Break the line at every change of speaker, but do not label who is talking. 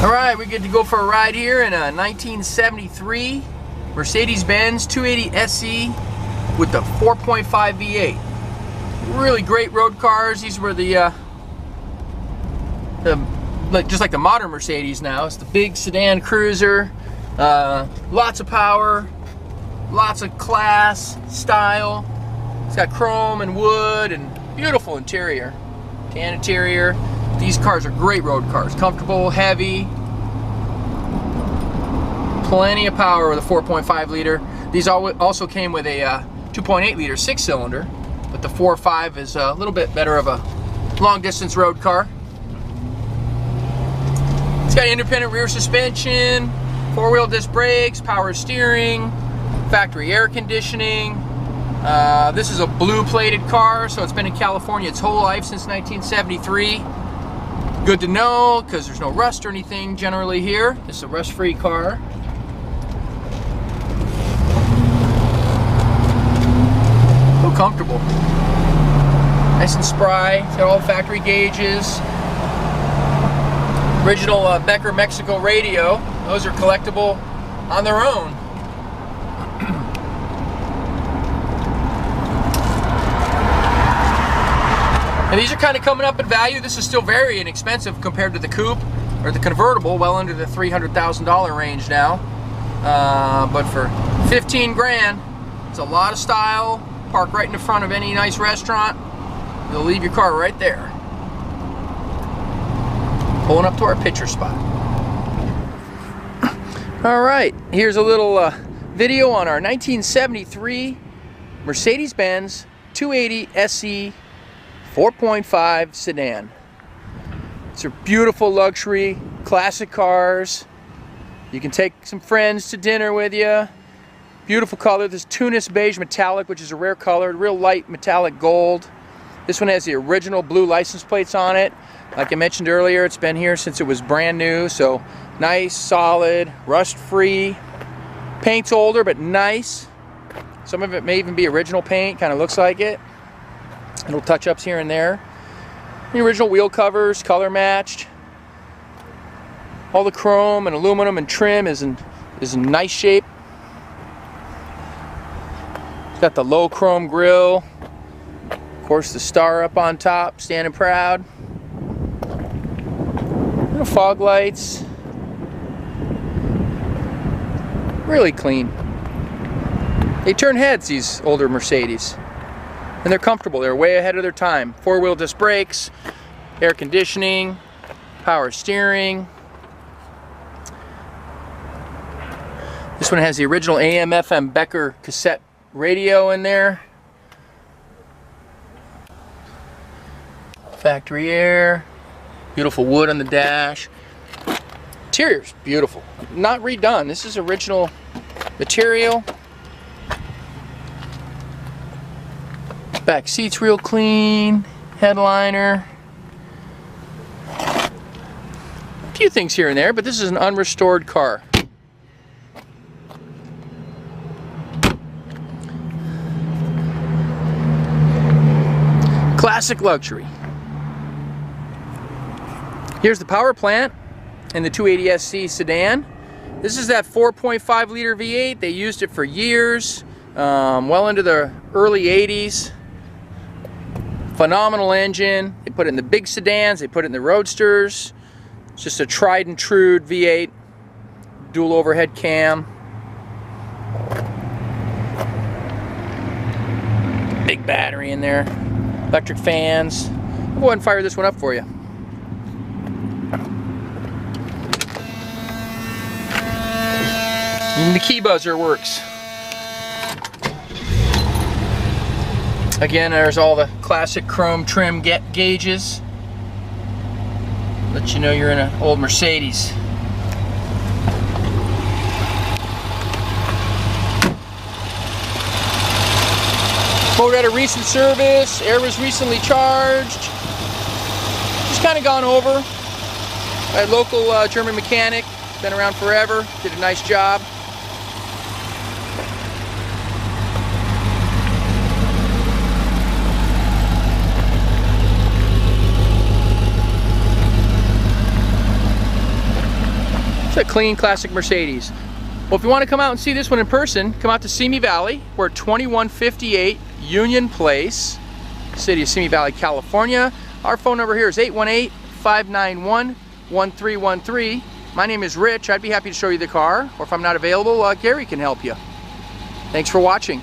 Alright, we get to go for a ride here in a 1973 Mercedes-Benz 280 SE with the 4.5 V8. Really great road cars. These were the just like the modern Mercedes now. It's the big sedan cruiser. Lots of power, lots of class, style. It's got chrome and wood and beautiful interior. Tan interior. These cars are great road cars. Comfortable, heavy, plenty of power with a 4.5 liter. These also came with a 2.8 liter 6-cylinder, but the 4.5 is a little bit better of a long distance road car. It's got independent rear suspension, 4-wheel disc brakes, power steering, factory air conditioning. This is a blue plated car, so it's been in California its whole life since 1973. Good to know, because there's no rust or anything generally here. This is a rust-free car. So comfortable. Nice and spry. It's got all factory gauges. Original Becker Mexico radio. Those are collectible on their own. And these are kind of coming up in value. This is still very inexpensive compared to the coupe or the convertible, well under the $300,000 range now. But for 15 grand, it's a lot of style. Park right in the front of any nice restaurant. You'll leave your car right there. Pulling up to our picture spot. All right, here's a little video on our 1973 Mercedes-Benz 280 SE 4.5 sedan. It's a beautiful luxury, classic cars. You can take some friends to dinner with you. Beautiful color. This Tunis beige metallic, which is a rare color, real light metallic gold. This one has the original blue license plates on it. Like I mentioned earlier, it's been here since it was brand new, so nice, solid, rust-free. Paint's older, but nice. Some of it may even be original paint, kind of looks like it. Little touch-ups here and there. The original wheel covers, color matched. All the chrome and aluminum and trim is in nice shape. It's got the low chrome grille. Of course, the star up on top, standing proud. Little fog lights. Really clean. They turn heads, these older Mercedes. And they're comfortable. They're way ahead of their time. 4-wheel disc brakes, air conditioning, power steering. This one has the original AM/FM Becker cassette radio in there. Factory air. Beautiful wood on the dash. Interior's beautiful. Not redone. This is original material. Back seat's real clean, headliner. A few things here and there, but this is an unrestored car. Classic luxury. Here's the power plant in the 280 SC sedan. This is that 4.5 liter V8. They used it for years, well into the early 80s. Phenomenal engine. They put it in the big sedans, they put it in the roadsters. It's just a tried and true V8, dual overhead cam. Big battery in there, electric fans. I'll go ahead and fire this one up for you. Even the key buzzer works. Again, there's all the classic chrome trim gauges. Let you know you're in an old Mercedes. Motor had a recent service, air was recently charged. Just kind of gone over by a local German mechanic, been around forever, did a nice job. a clean, classic Mercedes. Well, if you want to come out and see this one in person, come out to Simi Valley. We're at 2158 Union Place, city of Simi Valley, California. Our phone number here is 818-591-1313. My name is Rich. I'd be happy to show you the car, or if I'm not available, Gary can help you. Thanks for watching.